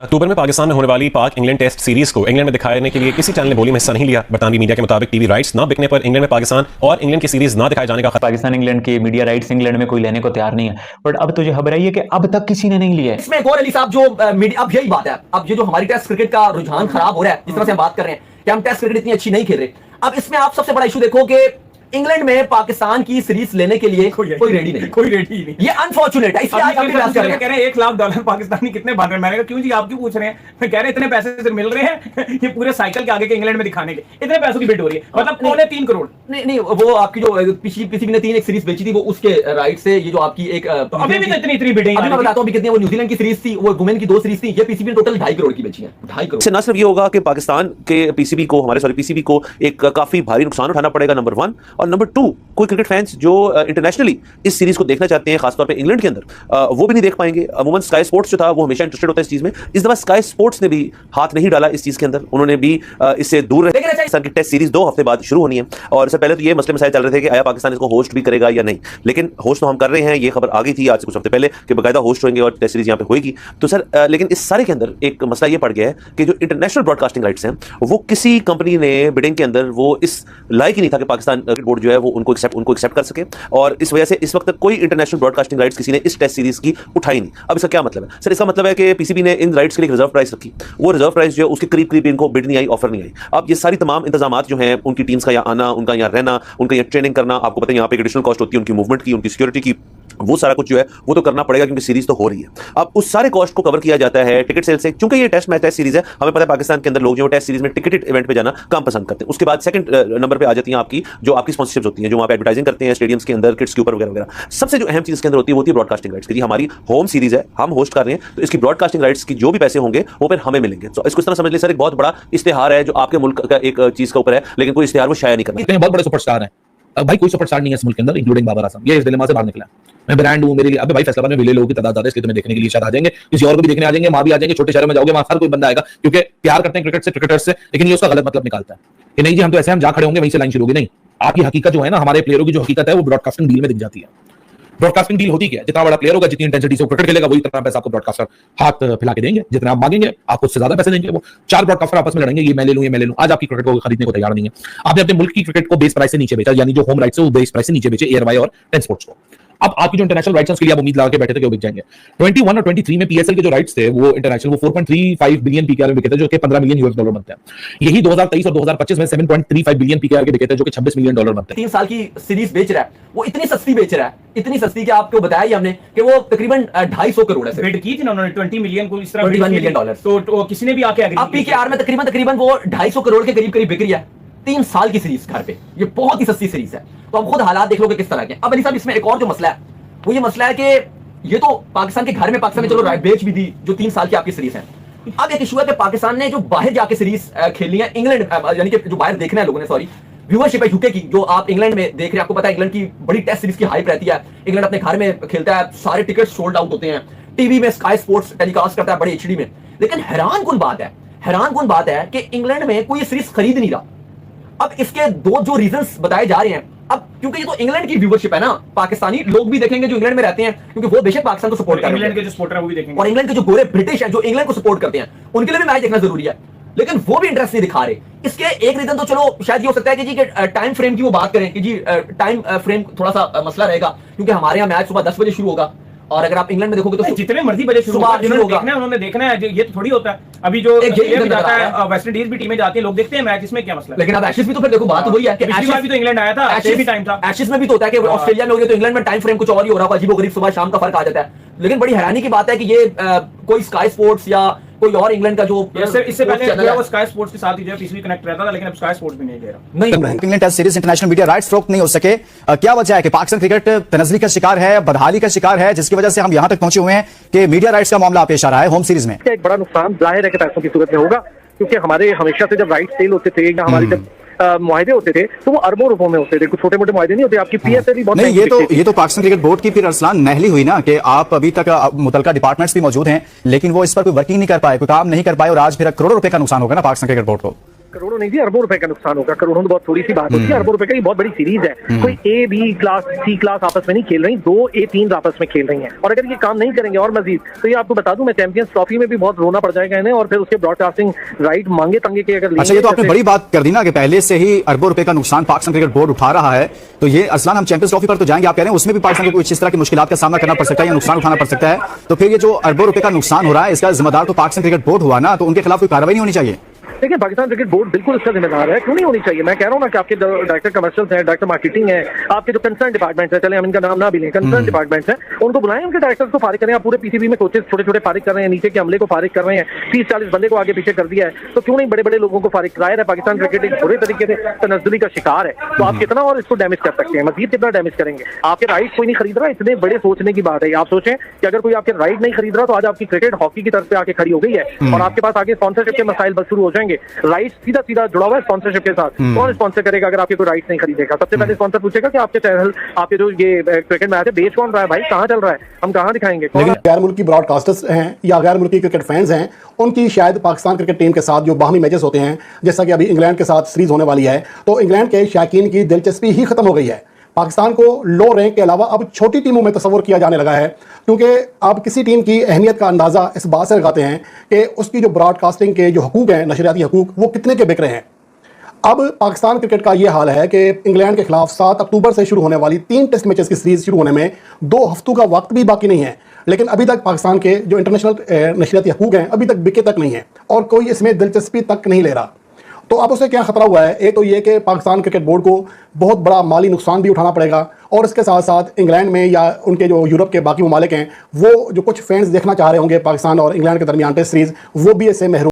अक्टूबर में पाकिस्तान में होने वाली पाक इंग्लैंड टेस्ट सीरीज को इंग्लैंड में दिखाने के लिए किसी चैनल ने बोली में हिस्सा नहीं लिया। बरतानवी मीडिया के मुताबिक टीवी राइट्स ना बिकने पर इंग्लैंड में पाकिस्तान और इंग्लैंड की सीरीज ना दिखाए जाने का पाकिस्तान इंग्लैंड के मीडिया राइट्स इंग्लैंड में कोई लेने को तैयार नहीं है। बट अब तुझे खबर आई है कि अब तक किसी ने नहीं लिया है। इसमें गौर अली साहब जो मीडिया, अब यही बात है, अब ये जो हमारी टेस्ट क्रिकेट का रुझान खराब हो रहा है, जिस तरह से हम बात कर रहे हैं कि हम टेस्ट क्रिकेट इतनी अच्छी नहीं खेल रहे, अब इसमें आप सबसे बड़ा इशू देखो कि इंग्लैंड में पाकिस्तान की सीरीज लेने के लिए कोई रेडी नहीं। ये अनफॉर्चुनेट है। इसलिए आज हम बात कर रहे हैं $1 लाख पाकिस्तानी कितने बन रहे हैं। मैंने कहा क्यों जी आप क्यों पूछ रहे हैं? मैं कह रहे हैं इतने पैसे से मिल रहे हैं ये पूरे साइकिल के आगे के इंग्लैंड में दिखाने के, इतने पैसों की बिड हो रही है, मतलब 3.25 करोड़। नहीं, वो आपकी जो पीसीबी ने 3 एक सीरीज बेची थी, वो उसके राइट से ये जो आपकी एक अभी भी तो इतनी बिडिंग मैं बताता हूं अभी कितनी, वो न्यूजीलैंड की सीरीज थी, वो वुमेन की 2 सीरीज थी, ये पीसीबी ने टोटल 2.5 करोड़ की बेची है। 2.5 करोड़ से न सिर्फ ये होगा कि पाकिस्तान के पीसीबी को एक काफी भारी नुकसान उठाना पड़ेगा, नंबर 1, और नंबर 2 कोई क्रिकेट फैंस जो इंटरनेशनली इस सीरीज को देखना चाहते हैं, खासतौर पे इंग्लैंड के अंदर, वो भी नहीं देख पाएंगे। अमूमन स्काई स्पोर्ट्स जो था वो हमेशा इंटरेस्टेड होता है इस चीज में। इस दफा स्काई स्पोर्ट्स ने भी हाथ नहीं डाला इस चीज के अंदर, उन्होंने भी इससे दूर रहे। पाकिस्तान की टेस्ट सीरीज 2 हफ्ते बाद शुरू होनी है और इससे पहले तो ये मसले मसाइल चल रहे थे कि आया पाकिस्तान इसको होस्ट भी करेगा या नहीं, लेकिन होस्ट तो हम कर रहे हैं। ये खबर आ गई थी आज से कुछ हफ्ते पहले कि बाकायदा होस्ट होंगे और टेस्ट सीरीज यहाँ पे होगी। तो सर लेकिन इस सारे के अंदर एक मसला ये पड़ गया है कि जो इंटरनेशनल ब्रॉडकास्टिंग राइट्स हैं वो किसी कंपनी ने बिडिंग के अंदर वो इस लायक ही नहीं था कि पाकिस्तान क्रिकेट बोर्ड जो है वो उनको एक्सेप्ट कर सके, और इस वजह से इस वक्त तक कोई इंटरनेशनल ब्रॉडकास्टिंग राइट्स किसी ने इस टेस्ट सीरीज की उठाई नहीं। अब इसका क्या मतलब है सर? इसका मतलब है कि पीसीबी ने इन राइट्स के लिए रिजर्व प्राइस रखी, वो रिजर्व प्राइस जो है उसके करीब इनको बिड नहीं आई, ऑफर नहीं आई। अब ये सारी तमाम इंतजामात जो हैं, उनकी टीम्स का यहाँ आना, उनका यहाँ रहना, उनका यहाँ ट्रेनिंग करना, आपको पता है यहाँ पे एडिशनल कॉस्ट होती है उनकी मूवमेंट की, उनकी सिक्योरिटी की, वो सारा कुछ जो है वो तो करना पड़ेगा क्योंकि सीरीज तो हो रही है। अब उस सारे कॉस्ट को कवर किया जाता है टिकट सेल से, क्योंकि ये टेस्ट सीरीज है। हमें पता है पाकिस्तान के अंदर लोग जो टेस्ट सीरीज में टिकटेड इवेंट पे जाना कम पसंद करते हैं। उसके बाद सेकंड नंबर पे आ जाती हैं आपकी जो आपकी स्पॉन्सरशिप्स होती हैं, जो वहाँ पे एडवर्टाइजिंग करते हैं स्टेडियम्स के अंदर, किट्स के ऊपर वगैरह वगैरह। सबसे जो अहम चीज के अंदर होती है वो होती है ब्रॉडकास्टिंग राइट्स की। हमारी होम सीरीज है, हम होस्ट कर रहे हैं, तो इसकी ब्रॉडकास्टिंग राइट्स की जो भी पैसे होंगे वो फिर हमें मिलेंगे। तो इसको इस तरह समझ लीजिए सर, एक बहुत बड़ा इश्तिहार है जो आपके मुल्क का एक चीज का ऊपर है, लेकिन कोई इश्तिहार वो शाया नहीं करना। बहुत बड़े सुपरस्टार है भाई, कोई सुपरस्टार नहीं है इस मुल्क के अंदर इंक्लूडिंग बाबर आजम। ये इस डिलेमा से बाहर निकला। मैं ब्रांड हूं, मेरे लिए अबे भाई फैसलाबाद में विले लोगों की तादाद ज्यादा है, इसलिए तुम्हें देखने के लिए शायद आ जाएंगे, किसी और को भी देखने आ जाएंगे, वहां भी आ जाएंगे, छोटे शहरों में जाओगे वहां हर कोई बंदा आएगा क्योंकि प्यार करते हैं क्रिकेट से, क्रिकेटर्स से, लेकिन ये उसका गलत मतलब निकालता है कि नहीं जी हम तो ऐसे हम जा खड़े होंगे वहीं से लाइन शुरू होगी। नहीं, आपकी हकीकत जो है ना, हमारे प्लेयरों की जो हकीकत है वो ब्रॉडकास्टिंग डील में दिख जाती है। ब्रॉडकास्टिंग डील होती क्या है? जितना बड़ा प्लेयर होगा, जितनी इंटेंसिटी से क्रिकेट खेलेगा, वही इतना पैसा आपको ब्रॉडकास्टर हाथ फैला के देंगे, जितना आप मांगेंगे आपको उससे ज्यादा पैसे देंगे। वो 4 ब्रॉडकास्टर आपस में लड़ेंगे, ये मैं ले लूं, ये मैं ले लूं। आज आपकी क्रिकेट को खरीदने को तैयार नहीं है। आपने अपने मुल्क की क्रिकेट को बेस प्राइस से नीचे बेचा, यानी जो होम राइट्स है वो बेस प्राइस से नीचे बेचे एयरवाई और टेन स्पोर्ट्स को। अब आपकी जो इंटरनेशनल राइट्स के लिए आप उम्मीद लगा के बैठे थे कि वो बिक जाएंगे। 21 और 23 में पीएसएल के जो राइट्स थे वो इंटरनेशनल वो 4.35 बिलियन पीकेआर में बिके थे, जो कि $15 मिलियन बनते हैं। यही 2023 और 2025 में 7.35 बिलियन पीकेआर के बिके थे, जो कि $26 मिलियन बनते हैं। 3 साल की सीरीज बेच रहा है, वो इतनी सस्ती बेच रहा है, इतनी सस्ती कि आपको बताया ही हमने कि वो तकरीबन 250 करोड़ है। बिड की थी ना उन्होंने 20 मिलियन को, इस तरह $21 मिलियन। तो किसी ने भी आके अब पीकेआर में तकरीबन वो 250 करोड़ के करीब बिक रही है 3 साल की सीरीज घर पे। ये बहुत ही सस्ती सीरीज है। तो अब खुद हालात देख लो कि किस तरह के। अब अली साहब इसमें एक और जो मसला है वो ये मसला है कि ये तो पाकिस्तान के घर में पाकिस्तान ने चलो बेच भी दी जो 3 साल की आपकी सीरीज है। अब एक इशू है कि पाकिस्तान ने जो बाहर जाके सीरीज खेलनी है इंग्लैंड, यानी कि जो बाहर देखना है लोगों ने, सॉरी व्यूअरशिप है यूके की, जो आप इंग्लैंड में देख रहे हैं, आपको पता है इंग्लैंड की बड़ी टेस्ट सीरीज की हाइप रहती है। इंग्लैंड अपने घर में खेलता है, सारे टिकट सोल्ड आउट होते हैं, टीवी में स्काई स्पोर्ट्स टेलीकास्ट करता है बड़े एचडी में। लेकिन हैरान कुन बात है कि इंग्लैंड में कोई सीरीज खरीद नहीं रहा। अब इसके 2 जो रीजंस बताए जा रहे हैं, अब क्योंकि ये तो इंग्लैंड की व्यूअरशिप है ना, पाकिस्तानी लोग भी देखेंगे जो इंग्लैंड में रहते हैं, क्योंकि वो बेशक पाकिस्तान को सपोर्ट करते हैं, इंग्लैंड के जो सपोर्टर वो भी देखेंगे, और इंग्लैंड के जो गोरे ब्रिटिश हैं जो इंग्लैंड को सपोर्ट करते हैं, उनके लिए भी मैच देखना जरूरी है, लेकिन वो भी इंटरेस्ट नहीं दिखा रहे। इसके एक रीजन तो चलो शायद ये हो सकता है कि जी टाइम फ्रेम की वो बात करें कि जी टाइम फ्रेम थोड़ा सा मसला रहेगा, क्योंकि हमारे यहाँ मैच सुबह 10 बजे शुरू होगा, और अगर आप इंग्लैंड में देखोगे तो जितने मर्जी बजे शुरू होगा, उन्होंने देखना है, ये तो थोड़ी होता है। अभी जो जाता है वेस्ट इंडीज भी टीमें जाती हैं, लोग देखते हैं मैच, इसमें क्या मसला है? लेकिन अब एशेज भी तो फिर देखो बात वही है कि पिछली बार भी तो इंग्लैंड आया था, एशेज भी टाइम था। एशेज में भी तो होता है कि ऑस्ट्रेलिया में हो गया तो इंग्लैंड में टाइम फ्रेम कुछ और ही हो रहा है, अजीबोगरीब सुबह शाम का फर्क आ जाता है। लेकिन बड़ी हैरानी की बात है कि ये कोई स्काई स्पोर्ट्स या कोई और इंग्लैंड का जो इससे पहले वो स्काई स्पोर्ट्स के साथ ही जो पीसीबी कनेक्ट रहता था, लेकिन अब स्काई स्पोर्ट्स भी नहीं दे रहा। England test series international media rights फरोख्त नहीं हो सके, क्या वजह है कि पाकिस्तान क्रिकेट तनज़्ज़ुली का शिकार है, बदहाली का शिकार है, जिसकी वजह से हम यहां तक पहुंचे हुए हैं कि मीडिया राइट्स का मामला पेश आ रहा है होम सीरीज में? एक बड़ा नुकसान जाहिर है कि पैसों की सूरत में होगा, क्योंकि हमारे हमेशा से जब राइट सेल होते थे या हमारी जब मुआहदे होते थे तो वो अरबों रुपयों में होते थे, कुछ छोटे मोटे मुआहदे नहीं होते। आपकी पीएसएल ही बहुत नहीं, ये तो पाकिस्तान क्रिकेट बोर्ड की फिर अरसलान नहली हुई ना कि आप अभी तक मुतलका डिपार्टमेंट्स भी मौजूद हैं, लेकिन वो इस पर कोई वर्किंग नहीं कर पाए, कोई काम नहीं कर पाए, और आज फिर करोड़ों रुपए का नुकसान होगा ना पाकिस्तान क्रिकेट बोर्ड को। करोड़ों नहीं जी, अरबों रुपए का नुकसान होगा। करोड़ों तो बहुत थोड़ी सी बात होती है, अरबों रुपए का ये बहुत बड़ी सीरीज है। कोई A B class C class आपस में नहीं खेल रही, 2 ए टीम्स आपस में खेल रही हैं। और अगर ये काम नहीं करेंगे और मजीद, तो ये आपको बता दूं मैं, चैंपियंस ट्रॉफी में भी बहुत रोना पड़ जाएगा इन्हें, और फिर उसके ब्रॉडकास्टिंग राइट मांगे तंगे के अगर अच्छा, ये तो आपने बड़ी बात कर दी ना कि पहले से ही अरबों रुपए का नुकसान पाकिस्तान क्रिकेट बोर्ड उठा रहा है। तो ये अरसलान, हम चैंपियंस ट्रॉफी पर तो जाएंगे, आप कह रहे हैं उसमें भी पाकिस्तान को कुछ इस तरह की मुश्किलात का सामना करना पड़ सकता है या नुकसान उठाना पड़ सकता है। तो फिर ये जो अरबों रुपए का नुकसान हो रहा है, इसका जिम्मेदार तो पाकिस्तान क्रिकेट बोर्ड हुआ ना, तो उनके खिलाफ कोई कार्रवाई नहीं होनी चाहिए? देखिए, पाकिस्तान क्रिकेट बोर्ड बिल्कुल इसका जिम्मेदार है, क्यों नहीं होनी चाहिए। मैं कह रहा हूँ ना कि आपके डायरेक्टर कमर्शियल्स हैं, डायरेक्टर मार्केटिंग है, आपके जो कंसर्न डिपार्टमेंट्स है, चले हम इनका नाम ना भी लें, कंसर्न डिपार्टमेंट्स हैं, उनको बुलाएं, उनके डायरेक्टर्स को फारिग करें। आप पूरे पीसीबी में कोचेस छोटे छोटे फारिग कर रहे हैं, नीचे के अमले को फारिग कर रहे हैं, 30-40 बंदे को आगे पीछे कर दिया है, तो क्यों नहीं बड़े बड़े लोगों को फारिग कराया है। पाकिस्तान क्रिकेट एक बुरे तरीके से तनज़्ज़ुली का शिकार है, तो आप कितना और इसको डैमेज कर सकते हैं, मजीद कितना डैमेज करेंगे। आपके राइट कोई नहीं खरीद रहा, इतने बड़े सोचने की बात है। आप सोचें कि अगर कोई आपके राइट नहीं खरीद रहा, तो आज आपकी क्रिकेट हॉकी की तरफ से आके खड़ी हो गई है, और आपके पास आगे स्पॉन्सरशिप के मसाइल बस शुरू हो जाएंगे। राइट सीधा सीधा जुड़ा हुआ है स्पॉन्सरशिप के साथ। कौन स्पॉन्सर करेगा अगर आपके कोई राइट नहीं खरीदेगा? सबसे पहले स्पॉन्सर पूछेगा कि आपके चैनल, आपके जो ये क्रिकेट मैच है, बेच कौन रहा है भाई, कहाँ चल रहा है, हम कहाँ दिखाएंगे? लेकिन गैर मुल्की ब्रॉडकास्टर्स हैं या गैर मुल्की क्रिकेट फैंस हैं, उनकी शायद पाकिस्तान क्रिकेट टीम के साथ जो बाहमी मैचेस होते हैं, जैसा कि अभी इंग्लैंड के साथ सीरीज होने वाली है, तो इंग्लैंड के शायकीन की दिलचस्पी ही खत्म हो गई है। पाकिस्तान को लो रैंक के अलावा अब छोटी टीमों में तस्वर किया जाने लगा है, क्योंकि आप किसी टीम की अहमियत का अंदाज़ा इस बात से लगाते हैं कि उसकी जो ब्रॉडकास्टिंग के जो हकूक़ हैं, नशरियाती हकूक़, वो कितने के बिक रहे हैं। अब पाकिस्तान क्रिकेट का ये हाल है कि इंग्लैंड के खिलाफ 7 अक्टूबर से शुरू होने वाली 3 टेस्ट मैचेस की सीरीज शुरू होने में 2 हफ्तों का वक्त भी बाकी नहीं है, लेकिन अभी तक पाकिस्तान के जो इंटरनेशनल नशरियाती हकूक़ हैं अभी तक बिके तक नहीं है, और कोई इसमें दिलचस्पी तक नहीं ले रहा। तो अब उसे क्या खतरा हुआ है? एक तो ये कि पाकिस्तान क्रिकेट बोर्ड को बहुत बड़ा माली नुकसान भी उठाना पड़ेगा, और इसके साथ साथ इंग्लैंड में या उनके जो यूरोप के बाकी ममालिक हैं, वो जो कुछ फैंस देखना चाह रहे होंगे पाकिस्तान और इंग्लैंड के दरमियान टेस्ट सीरीज, वो भी इससे महरूम